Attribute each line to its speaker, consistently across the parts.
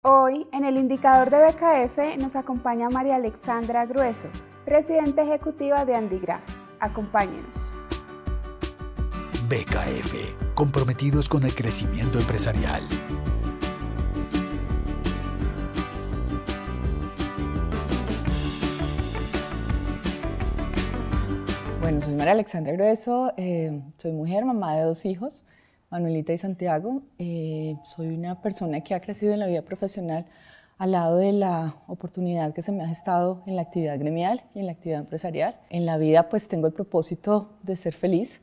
Speaker 1: Hoy, en el indicador de BKF, nos acompaña María Alexandra Grueso, presidenta ejecutiva de Andigraph. Acompáñenos.
Speaker 2: BKF, comprometidos con el crecimiento empresarial.
Speaker 3: Bueno, soy María Alexandra Grueso, soy mujer, mamá de 2 hijos, Manuelita y Santiago. Soy una persona que ha crecido en la vida profesional al lado de la oportunidad que se me ha gestado en la actividad gremial y en la actividad empresarial. En la vida pues tengo el propósito de ser feliz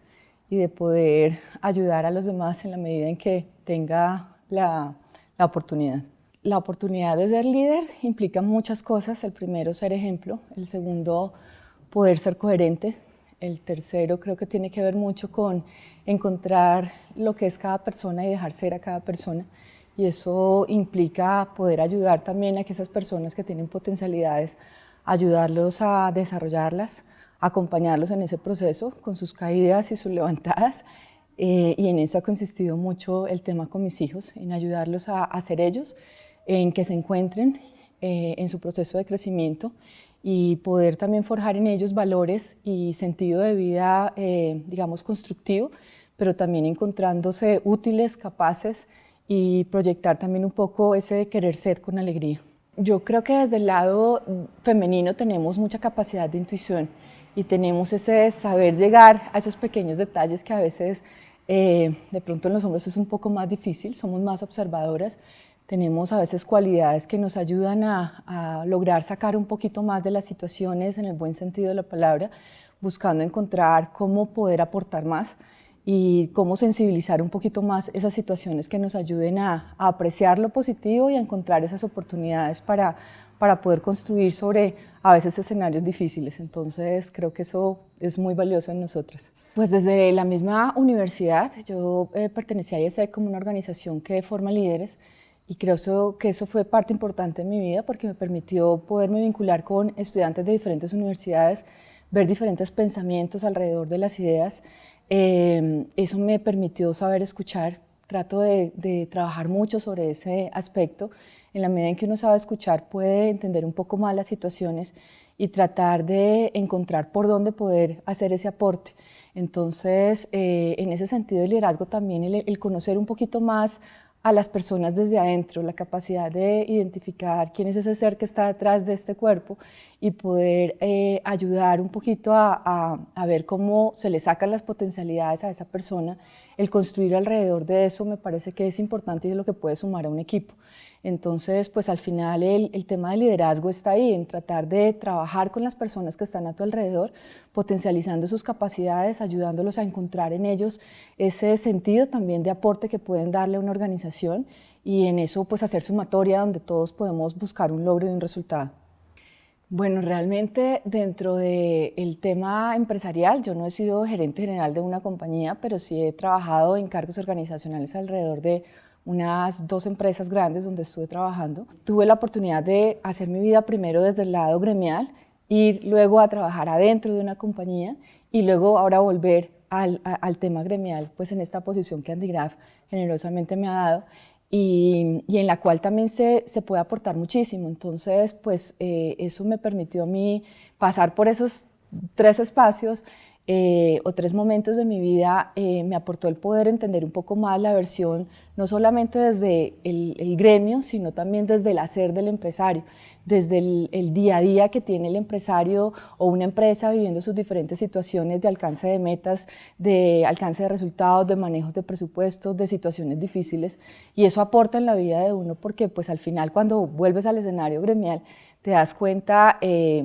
Speaker 3: y de poder ayudar a los demás en la medida en que tenga la oportunidad. La oportunidad de ser líder implica muchas cosas. El primero, ser ejemplo. El segundo, poder ser coherente. El tercero creo que tiene que ver mucho con encontrar lo que es cada persona y dejar ser a cada persona. Y eso implica poder ayudar también a que esas personas que tienen potencialidades, ayudarlos a desarrollarlas, acompañarlos en ese proceso con sus caídas y sus levantadas. Y en eso ha consistido mucho el tema con mis hijos, en ayudarlos a ser ellos, en que se encuentren en su proceso de crecimiento y poder también forjar en ellos valores y sentido de vida, digamos, constructivo, pero también encontrándose útiles, capaces y proyectar también un poco ese de querer ser con alegría. Yo creo que desde el lado femenino tenemos mucha capacidad de intuición y tenemos ese saber llegar a esos pequeños detalles que a veces de pronto en los hombres es un poco más difícil, somos más observadoras. Tenemos a veces cualidades que nos ayudan a lograr sacar un poquito más de las situaciones en el buen sentido de la palabra, buscando encontrar cómo poder aportar más y cómo sensibilizar un poquito más esas situaciones que nos ayuden a apreciar lo positivo y a encontrar esas oportunidades para poder construir sobre a veces escenarios difíciles. Entonces creo que eso es muy valioso en nosotras. Pues desde la misma universidad, yo pertenecía a IESEC como una organización que forma líderes. Y creo que eso fue parte importante de mi vida porque me permitió poderme vincular con estudiantes de diferentes universidades, ver diferentes pensamientos alrededor de las ideas. Eso me permitió saber escuchar. Trato de trabajar mucho sobre ese aspecto. En la medida en que uno sabe escuchar, puede entender un poco más las situaciones y tratar de encontrar por dónde poder hacer ese aporte. Entonces, en ese sentido, el liderazgo también, el conocer un poquito más a las personas desde adentro, la capacidad de identificar quién es ese ser que está detrás de este cuerpo y poder ayudar un poquito a ver cómo se le sacan las potencialidades a esa persona. El construir alrededor de eso me parece que es importante y es lo que puede sumar a un equipo. Entonces, pues al final el tema del liderazgo está ahí, en tratar de trabajar con las personas que están a tu alrededor, potencializando sus capacidades, ayudándolos a encontrar en ellos ese sentido también de aporte que pueden darle a una organización y en eso pues hacer sumatoria donde todos podemos buscar un logro y un resultado. Bueno, realmente dentro del tema empresarial, yo no he sido gerente general de una compañía, pero sí he trabajado en cargos organizacionales alrededor de unas 2 empresas grandes donde estuve trabajando. Tuve la oportunidad de hacer mi vida primero desde el lado gremial, ir luego a trabajar adentro de una compañía y luego ahora volver al tema gremial, pues en esta posición que Andigraph generosamente me ha dado y en la cual también se puede aportar muchísimo. Entonces, pues eso me permitió a mí pasar por esos 3 espacios o 3 momentos de mi vida. Me aportó el poder entender un poco más la versión, no solamente desde el gremio, sino también desde el hacer del empresario, desde el día a día que tiene el empresario o una empresa viviendo sus diferentes situaciones de alcance de metas, de alcance de resultados, de manejos de presupuestos, de situaciones difíciles. Y eso aporta en la vida de uno porque pues al final cuando vuelves al escenario gremial te das cuenta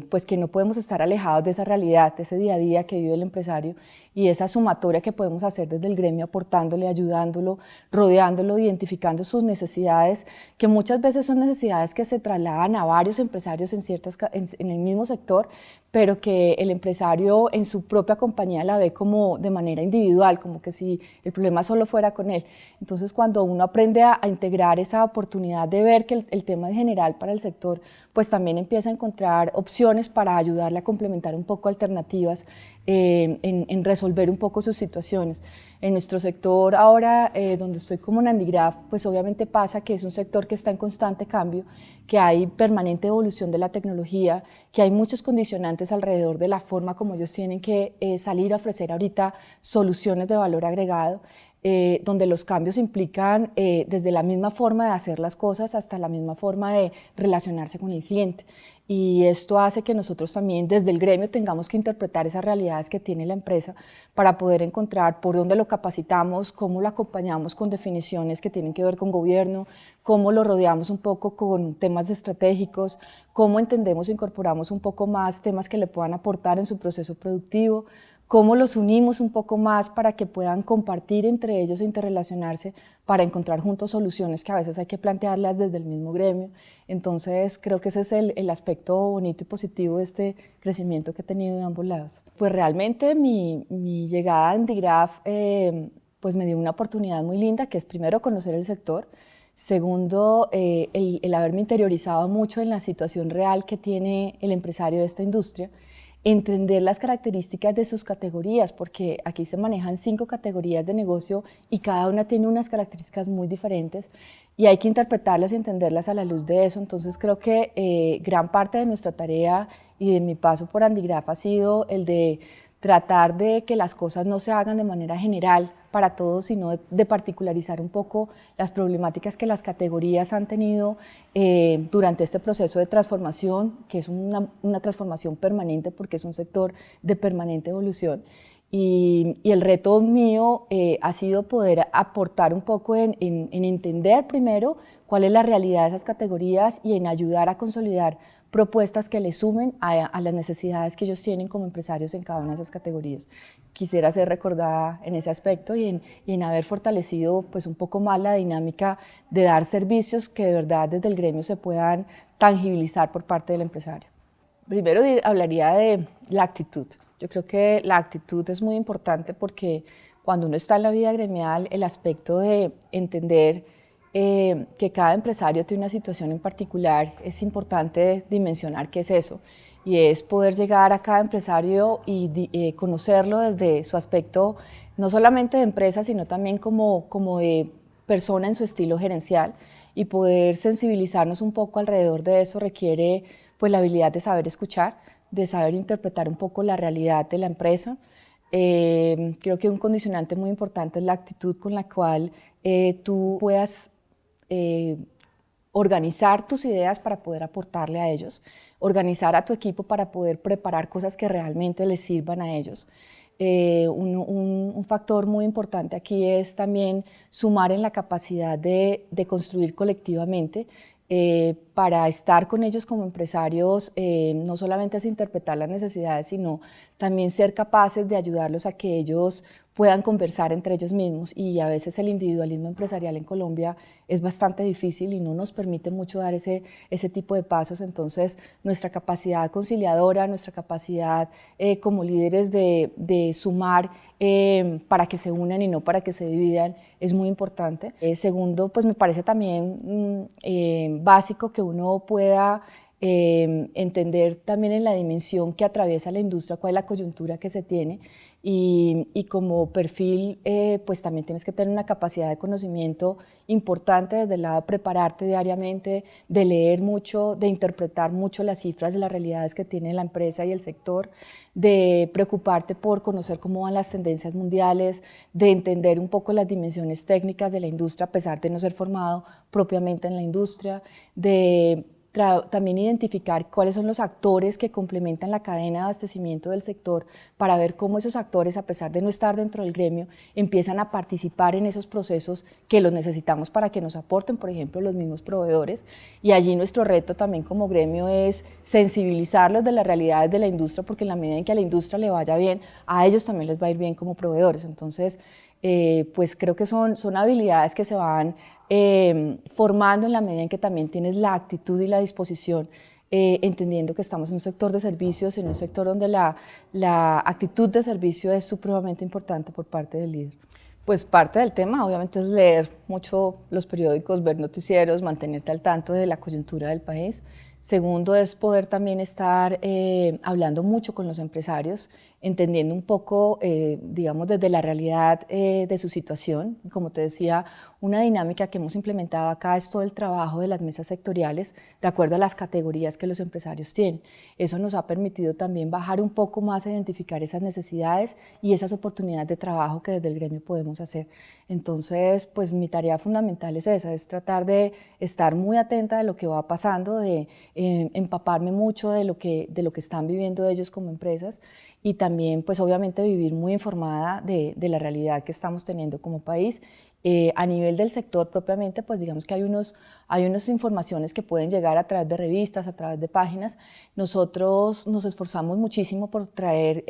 Speaker 3: pues que no podemos estar alejados de esa realidad, de ese día a día que vive el empresario y esa sumatoria que podemos hacer desde el gremio, aportándole, ayudándolo, rodeándolo, identificando sus necesidades, que muchas veces son necesidades que se trasladan a varios empresarios en el mismo sector, pero que el empresario en su propia compañía la ve como de manera individual, como que si el problema solo fuera con él. Entonces, cuando uno aprende a integrar esa oportunidad de ver que el tema es general para el sector, pues también empieza a encontrar opciones para ayudarle a complementar un poco alternativas en resolver un poco sus situaciones. En nuestro sector ahora, donde estoy como Nandigraph, pues obviamente pasa que es un sector que está en constante cambio, que hay permanente evolución de la tecnología, que hay muchos condicionantes alrededor de la forma como ellos tienen que salir a ofrecer ahorita soluciones de valor agregado, donde los cambios implican desde la misma forma de hacer las cosas hasta la misma forma de relacionarse con el cliente. Y esto hace que nosotros también desde el gremio tengamos que interpretar esas realidades que tiene la empresa para poder encontrar por dónde lo capacitamos, cómo lo acompañamos con definiciones que tienen que ver con gobierno, cómo lo rodeamos un poco con temas estratégicos, cómo entendemos e incorporamos un poco más temas que le puedan aportar en su proceso productivo, cómo los unimos un poco más para que puedan compartir entre ellos e interrelacionarse para encontrar juntos soluciones que a veces hay que plantearlas desde el mismo gremio. Entonces creo que ese es el aspecto bonito y positivo de este crecimiento que he tenido de ambos lados. Pues realmente mi llegada a Andigraph pues me dio una oportunidad muy linda, que es primero conocer el sector, segundo el haberme interiorizado mucho en la situación real que tiene el empresario de esta industria, entender las características de sus categorías, porque aquí se manejan 5 categorías de negocio y cada una tiene unas características muy diferentes y hay que interpretarlas y entenderlas a la luz de eso. Entonces creo que gran parte de nuestra tarea y de mi paso por Andigraph ha sido el de tratar de que las cosas no se hagan de manera general para todos, sino de particularizar un poco las problemáticas que las categorías han tenido durante este proceso de transformación, que es una transformación permanente porque es un sector de permanente evolución. Y el reto mío ha sido poder aportar un poco en entender primero cuál es la realidad de esas categorías y en ayudar a consolidar propuestas que le sumen a las necesidades que ellos tienen como empresarios en cada una de esas categorías. Quisiera ser recordada en ese aspecto y en haber fortalecido pues, un poco más la dinámica de dar servicios que de verdad desde el gremio se puedan tangibilizar por parte del empresario. Primero hablaría de la actitud. Yo creo que la actitud es muy importante porque cuando uno está en la vida gremial, el aspecto de entender que cada empresario tiene una situación en particular, es importante dimensionar qué es eso, y es poder llegar a cada empresario y conocerlo desde su aspecto, no solamente de empresa, sino también como de persona en su estilo gerencial, y poder sensibilizarnos un poco alrededor de eso requiere pues, la habilidad de saber escuchar, de saber interpretar un poco la realidad de la empresa. Creo que un condicionante muy importante es la actitud con la cual tú puedas organizar tus ideas para poder aportarle a ellos, organizar a tu equipo para poder preparar cosas que realmente les sirvan a ellos. Un factor muy importante aquí es también sumar en la capacidad de construir colectivamente. Para estar con ellos como empresarios, no solamente es interpretar las necesidades, sino también ser capaces de ayudarlos a que ellos puedan conversar entre ellos mismos, y a veces el individualismo empresarial en Colombia es bastante difícil y no nos permite mucho dar ese tipo de pasos. Entonces nuestra capacidad conciliadora, nuestra capacidad como líderes de sumar para que se unan y no para que se dividan es muy importante. Segundo, pues me parece también básico que uno pueda entender también en la dimensión que atraviesa la industria cuál es la coyuntura que se tiene, y como perfil pues también tienes que tener una capacidad de conocimiento importante desde el lado de prepararte diariamente, de leer mucho, de interpretar mucho las cifras de las realidades que tiene la empresa y el sector, de preocuparte por conocer cómo van las tendencias mundiales, de entender un poco las dimensiones técnicas de la industria a pesar de no ser formado propiamente en la industria, de también identificar cuáles son los actores que complementan la cadena de abastecimiento del sector para ver cómo esos actores, a pesar de no estar dentro del gremio, empiezan a participar en esos procesos que los necesitamos para que nos aporten, por ejemplo, los mismos proveedores. Y allí nuestro reto también como gremio es sensibilizarlos de las realidades de la industria, porque en la medida en que a la industria le vaya bien, a ellos también les va a ir bien como proveedores. Entonces, pues creo que son habilidades que se van formando en la medida en que también tienes la actitud y la disposición, entendiendo que estamos en un sector de servicios, en un sector donde la actitud de servicio es supremamente importante por parte del líder. Pues parte del tema obviamente es leer mucho los periódicos, ver noticieros, mantenerte al tanto de la coyuntura del país. Segundo es poder también estar hablando mucho con los empresarios, entendiendo un poco, digamos, desde la realidad de su situación. Como te decía, una dinámica que hemos implementado acá es todo el trabajo de las mesas sectoriales de acuerdo a las categorías que los empresarios tienen. Eso nos ha permitido también bajar un poco más a identificar esas necesidades y esas oportunidades de trabajo que desde el gremio podemos hacer. Entonces, pues mi tarea fundamental es esa, es tratar de estar muy atenta de lo que va pasando, de empaparme mucho de lo que están viviendo ellos como empresas y también pues obviamente vivir muy informada de la realidad que estamos teniendo como país. A nivel del sector propiamente, pues digamos que hay unas informaciones que pueden llegar a través de revistas, a través de páginas. Nosotros nos esforzamos muchísimo por traer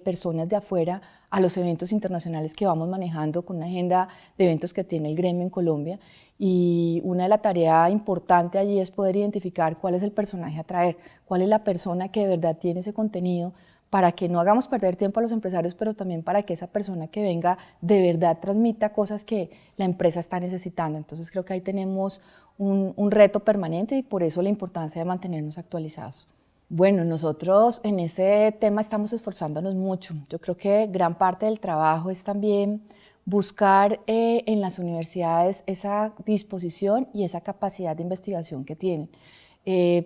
Speaker 3: personas de afuera a los eventos internacionales que vamos manejando con una agenda de eventos que tiene el gremio en Colombia. Y una de las tareas importantes allí es poder identificar cuál es el personaje a traer, cuál es la persona que de verdad tiene ese contenido, para que no hagamos perder tiempo a los empresarios, pero también para que esa persona que venga de verdad transmita cosas que la empresa está necesitando. Entonces creo que ahí tenemos un reto permanente y por eso la importancia de mantenernos actualizados. Bueno, nosotros en ese tema estamos esforzándonos mucho. Yo creo que gran parte del trabajo es también buscar en las universidades esa disposición y esa capacidad de investigación que tienen.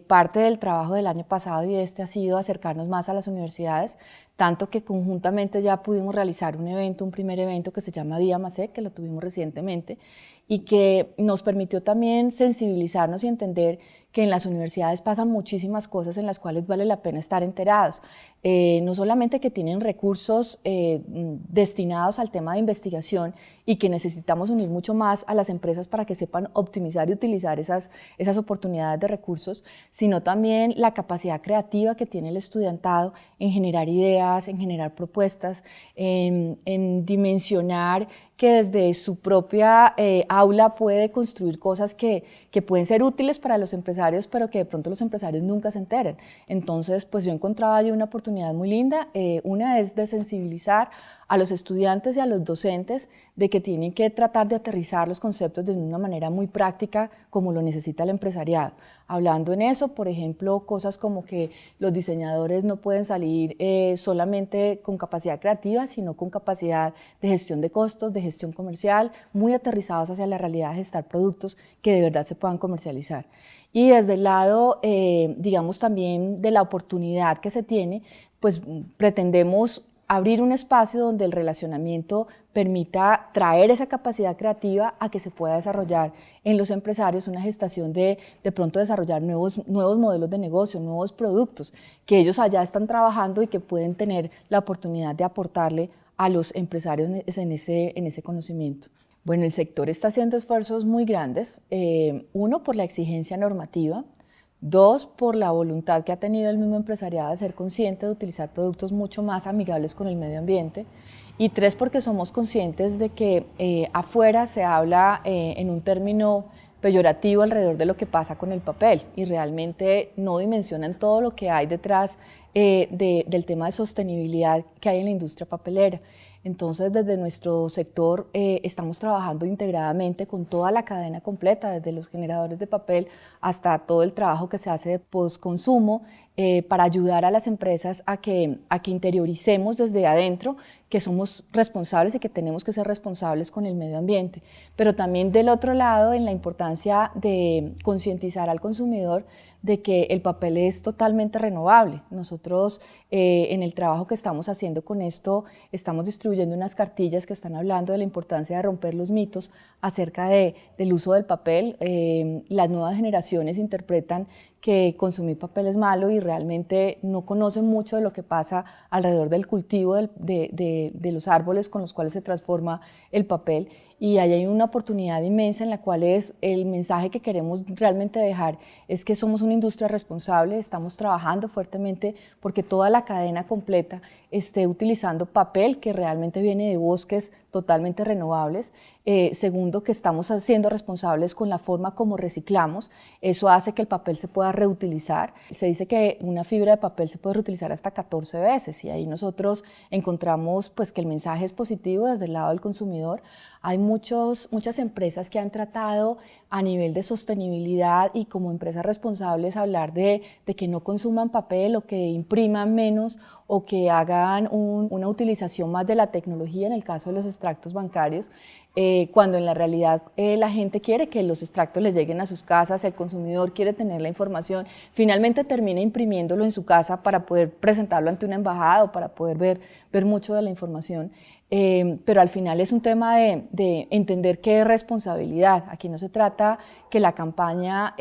Speaker 3: Parte del trabajo del año pasado y este ha sido acercarnos más a las universidades, tanto que conjuntamente ya pudimos realizar un primer evento que se llama Día Masec, que lo tuvimos recientemente, y que nos permitió también sensibilizarnos y entender que en las universidades pasan muchísimas cosas en las cuales vale la pena estar enterados. No solamente que tienen recursos destinados al tema de investigación y que necesitamos unir mucho más a las empresas para que sepan optimizar y utilizar esas oportunidades de recursos, sino también la capacidad creativa que tiene el estudiantado en generar ideas, en generar propuestas, en dimensionar que desde su propia aula puede construir cosas que pueden ser útiles para los empresarios, pero que de pronto los empresarios nunca se enteren. Entonces, pues yo encontraba ahí una oportunidad muy linda. Una es de sensibilizar a los estudiantes y a los docentes de que tienen que tratar de aterrizar los conceptos de una manera muy práctica como lo necesita el empresariado. Hablando en eso, por ejemplo, cosas como que los diseñadores no pueden salir solamente con capacidad creativa, sino con capacidad de gestión de costos, de gestión comercial, muy aterrizados hacia la realidad de gestar productos que de verdad se puedan comercializar. Y desde el lado, digamos, también de la oportunidad que se tiene, pues pretendemos abrir un espacio donde el relacionamiento permita traer esa capacidad creativa a que se pueda desarrollar en los empresarios una gestación de pronto desarrollar nuevos modelos de negocio, nuevos productos que ellos allá están trabajando y que pueden tener la oportunidad de aportarle a los empresarios en ese conocimiento. Bueno, el sector está haciendo esfuerzos muy grandes, uno por la exigencia normativa, dos, por la voluntad que ha tenido el mismo empresariado de ser consciente de utilizar productos mucho más amigables con el medio ambiente, y tres, porque somos conscientes de que afuera se habla en un término peyorativo alrededor de lo que pasa con el papel y realmente no dimensionan todo lo que hay detrás del tema de sostenibilidad que hay en la industria papelera. Entonces, desde nuestro sector estamos trabajando integradamente con toda la cadena completa, desde los generadores de papel hasta todo el trabajo que se hace de postconsumo, para ayudar a las empresas a que interioricemos desde adentro que somos responsables y que tenemos que ser responsables con el medio ambiente. Pero también del otro lado, en la importancia de concientizar al consumidor de que el papel es totalmente renovable. Nosotros en el trabajo que estamos haciendo con esto, estamos distribuyendo unas cartillas que están hablando de la importancia de romper los mitos acerca del uso del papel. Las nuevas generaciones interpretan que consumir papel es malo y realmente no conocen mucho de lo que pasa alrededor del cultivo de los árboles con los cuales se transforma el papel. Y ahí hay una oportunidad inmensa en la cual el mensaje que queremos realmente dejar es que somos una industria responsable, estamos trabajando fuertemente porque toda la cadena completa esté utilizando papel que realmente viene de bosques totalmente renovables. Segundo, que estamos siendo responsables con la forma como reciclamos. Eso hace que el papel se pueda reutilizar. Se dice que una fibra de papel se puede reutilizar hasta 14 veces y ahí nosotros encontramos pues, que el mensaje es positivo desde el lado del consumidor. Hay muchas empresas que han tratado a nivel de sostenibilidad y como empresas responsables hablar de que no consuman papel o que impriman menos o que hagan una utilización más de la tecnología en el caso de los extractos bancarios, cuando en la realidad la gente quiere que los extractos les lleguen a sus casas, el consumidor quiere tener la información, finalmente termina imprimiéndolo en su casa para poder presentarlo ante una embajada o para poder ver mucho de la información. Pero al final es un tema de entender qué es responsabilidad. Aquí no se trata que la campaña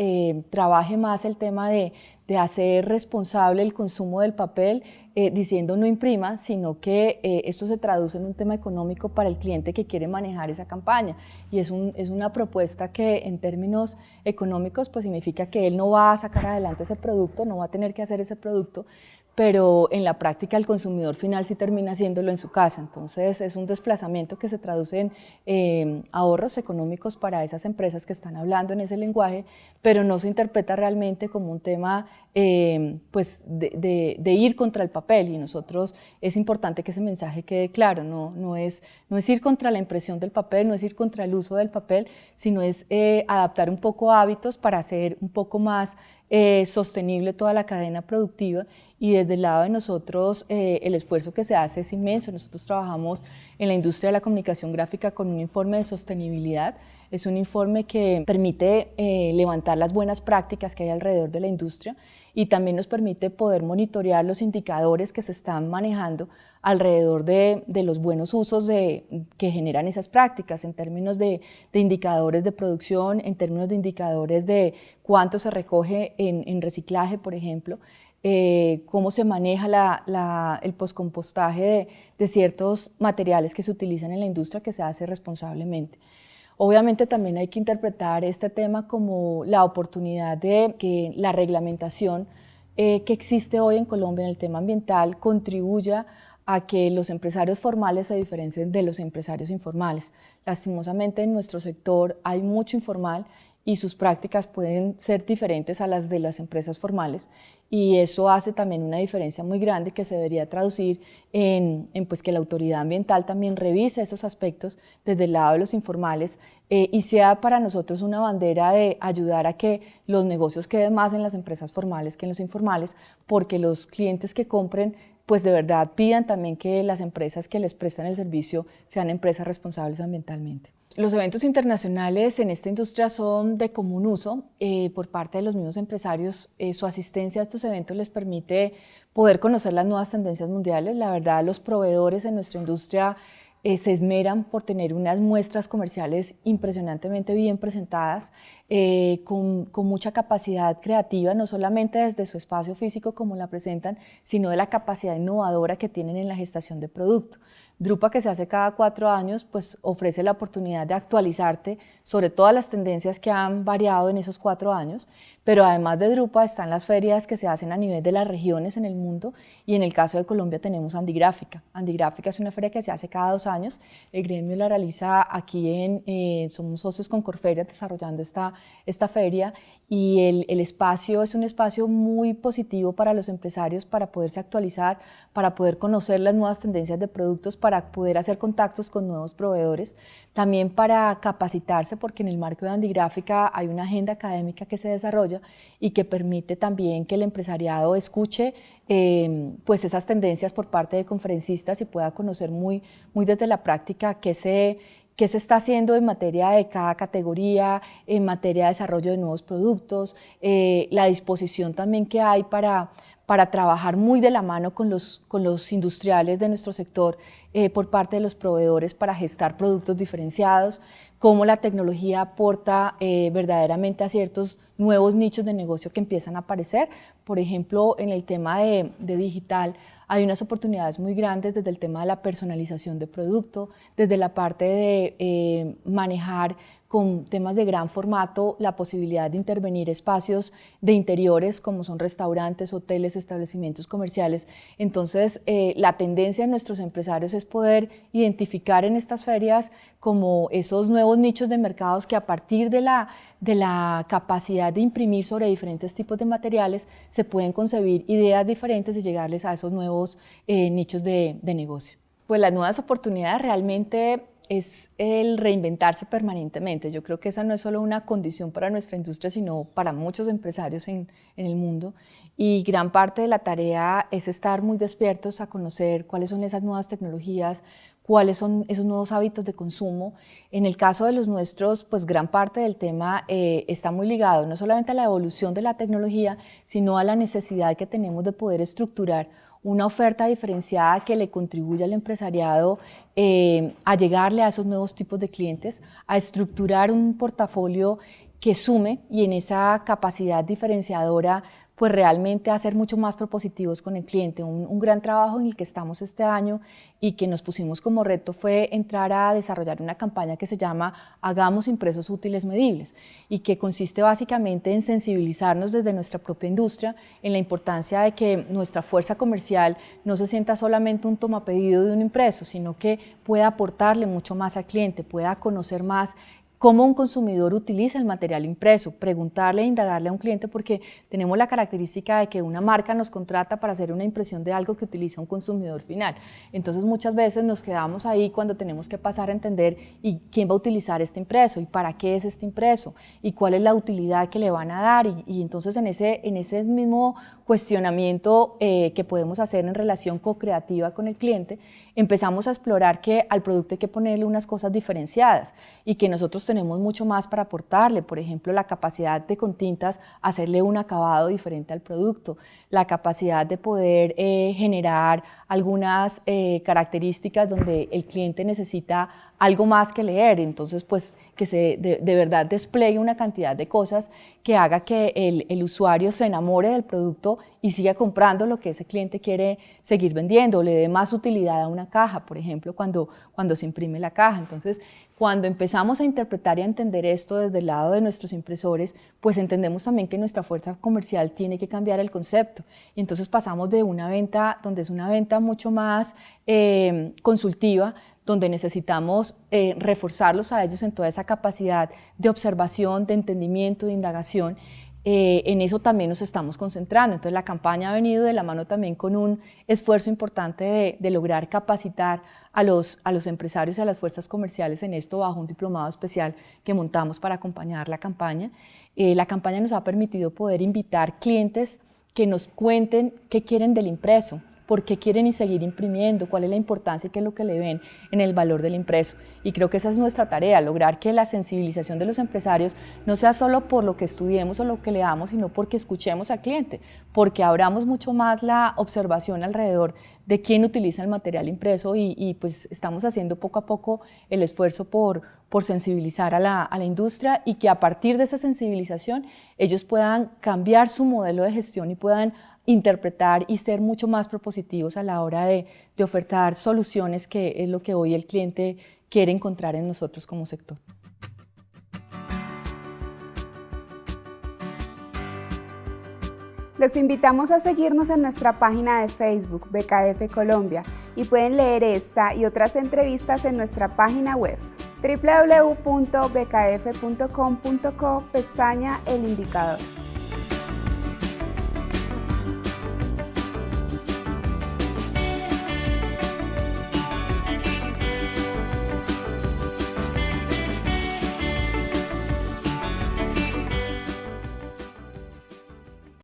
Speaker 3: trabaje más el tema de hacer responsable el consumo del papel diciendo no imprima, sino que esto se traduce en un tema económico para el cliente que quiere manejar esa campaña. Y es una propuesta que en términos económicos pues significa que él no va a sacar adelante ese producto, no va a tener que hacer ese producto, pero en la práctica el consumidor final sí termina haciéndolo en su casa. Entonces es un desplazamiento que se traduce en ahorros económicos para esas empresas que están hablando en ese lenguaje, pero no se interpreta realmente como un tema pues de ir contra el papel, y nosotros es importante que ese mensaje quede claro, no es ir contra la impresión del papel, no es ir contra el uso del papel, sino es adaptar un poco hábitos para hacer un poco más sostenible toda la cadena productiva. Y desde el lado de nosotros el esfuerzo que se hace es inmenso. Nosotros trabajamos en la industria de la comunicación gráfica con un informe de sostenibilidad. Es un informe que permite levantar las buenas prácticas que hay alrededor de la industria y también nos permite poder monitorear los indicadores que se están manejando alrededor de los buenos usos que generan esas prácticas en términos de indicadores de producción, en términos de indicadores de cuánto se recoge en reciclaje, por ejemplo. Cómo se maneja el postcompostaje de ciertos materiales que se utilizan en la industria, que se hace responsablemente. Obviamente también hay que interpretar este tema como la oportunidad de que la reglamentación que existe hoy en Colombia en el tema ambiental contribuya a que los empresarios formales se diferencien de los empresarios informales. Lastimosamente en nuestro sector hay mucho informal y sus prácticas pueden ser diferentes a las de las empresas formales, y eso hace también una diferencia muy grande que se debería traducir en pues que la autoridad ambiental también revise esos aspectos desde el lado de los informales y sea para nosotros una bandera de ayudar a que los negocios queden más en las empresas formales que en los informales, porque los clientes que compren pues de verdad pidan también que las empresas que les prestan el servicio sean empresas responsables ambientalmente. Los eventos internacionales en esta industria son de común uso por parte de los mismos empresarios. Su asistencia a estos eventos les permite poder conocer las nuevas tendencias mundiales. La verdad, los proveedores en nuestra industria se esmeran por tener unas muestras comerciales impresionantemente bien presentadas, con mucha capacidad creativa, no solamente desde su espacio físico como la presentan, sino de la capacidad innovadora que tienen en la gestación de producto. Drupa, que se hace cada 4 años, pues ofrece la oportunidad de actualizarte sobre todas las tendencias que han variado en esos 4 años, pero además de Drupa están las ferias que se hacen a nivel de las regiones en el mundo, y en el caso de Colombia tenemos Andigráfica. Andigráfica es una feria que se hace cada 2 años, el gremio la realiza aquí somos socios con Corferia desarrollando esta feria, y el espacio es un espacio muy positivo para los empresarios para poderse actualizar, para poder conocer las nuevas tendencias de productos, para poder hacer contactos con nuevos proveedores, también para capacitarse, porque en el marco de Andigráfica hay una agenda académica que se desarrolla y que permite también que el empresariado escuche pues esas tendencias por parte de conferencistas y pueda conocer muy desde la práctica qué se está haciendo en materia de cada categoría, en materia de desarrollo de nuevos productos, la disposición también que hay para trabajar muy de la mano con los industriales de nuestro sector por parte de los proveedores para gestar productos diferenciados, cómo la tecnología aporta verdaderamente a ciertos nuevos nichos de negocio que empiezan a aparecer. Por ejemplo, en el tema de digital, hay unas oportunidades muy grandes desde el tema de la personalización de producto, desde la parte de manejar con temas de gran formato la posibilidad de intervenir espacios de interiores como son restaurantes, hoteles, establecimientos comerciales. Entonces, la tendencia de nuestros empresarios es poder identificar en estas ferias como esos nuevos nichos de mercados que a partir de la capacidad de imprimir sobre diferentes tipos de materiales se pueden concebir ideas diferentes y llegarles a esos nuevos nichos de negocio. Pues las nuevas oportunidades realmente es el reinventarse permanentemente. Yo creo que esa no es solo una condición para nuestra industria, sino para muchos empresarios en el mundo. Y gran parte de la tarea es estar muy despiertos a conocer cuáles son esas nuevas tecnologías, cuáles son esos nuevos hábitos de consumo. En el caso de los nuestros, pues gran parte del tema está muy ligado no solamente a la evolución de la tecnología, sino a la necesidad que tenemos de poder estructurar una oferta diferenciada que le contribuya al empresariado a llegarle a esos nuevos tipos de clientes, a estructurar un portafolio que sume y en esa capacidad diferenciadora pues realmente a ser mucho más propositivos con el cliente. Un gran trabajo en el que estamos este año y que nos pusimos como reto fue entrar a desarrollar una campaña que se llama Hagamos impresos útiles medibles y que consiste básicamente en sensibilizarnos desde nuestra propia industria en la importancia de que nuestra fuerza comercial no se sienta solamente un tomapedido de un impreso, sino que pueda aportarle mucho más al cliente, pueda conocer más cómo un consumidor utiliza el material impreso, preguntarle e indagarle a un cliente porque tenemos la característica de que una marca nos contrata para hacer una impresión de algo que utiliza un consumidor final. Entonces muchas veces nos quedamos ahí cuando tenemos que pasar a entender y quién va a utilizar este impreso y para qué es este impreso y cuál es la utilidad que le van a dar y entonces en ese mismo cuestionamiento que podemos hacer en relación co-creativa con el cliente, empezamos a explorar que al producto hay que ponerle unas cosas diferenciadas y que nosotros tenemos mucho más para aportarle, por ejemplo, la capacidad de con tintas hacerle un acabado diferente al producto, la capacidad de poder generar algunas características donde el cliente necesita algo más que leer, entonces pues que de verdad despliegue una cantidad de cosas que haga que el usuario se enamore del producto y siga comprando lo que ese cliente quiere seguir vendiendo, le dé más utilidad a una caja, por ejemplo, cuando se imprime la caja. Entonces, cuando empezamos a interpretar y a entender esto desde el lado de nuestros impresores, pues entendemos también que nuestra fuerza comercial tiene que cambiar el concepto. Y entonces pasamos de una venta donde es una venta mucho más consultiva, donde necesitamos reforzarlos a ellos en toda esa capacidad de observación, de entendimiento, de indagación. En eso también nos estamos concentrando. Entonces la campaña ha venido de la mano también con un esfuerzo importante de lograr capacitar a los empresarios y a las fuerzas comerciales en esto bajo un diplomado especial que montamos para acompañar la campaña. La campaña nos ha permitido poder invitar clientes que nos cuenten qué quieren del impreso, por qué quieren seguir imprimiendo, cuál es la importancia y qué es lo que le ven en el valor del impreso. Y creo que esa es nuestra tarea, lograr que la sensibilización de los empresarios no sea solo por lo que estudiemos o lo que leamos, sino porque escuchemos al cliente, porque abramos mucho más la observación alrededor de quién utiliza el material impreso y pues estamos haciendo poco a poco el esfuerzo por sensibilizar a la industria y que a partir de esa sensibilización ellos puedan cambiar su modelo de gestión y puedan interpretar y ser mucho más propositivos a la hora de ofertar soluciones, que es lo que hoy el cliente quiere encontrar en nosotros como sector.
Speaker 1: Los invitamos a seguirnos en nuestra página de Facebook BKF Colombia y pueden leer esta y otras entrevistas en nuestra página web www.bkf.com.co/El Indicador.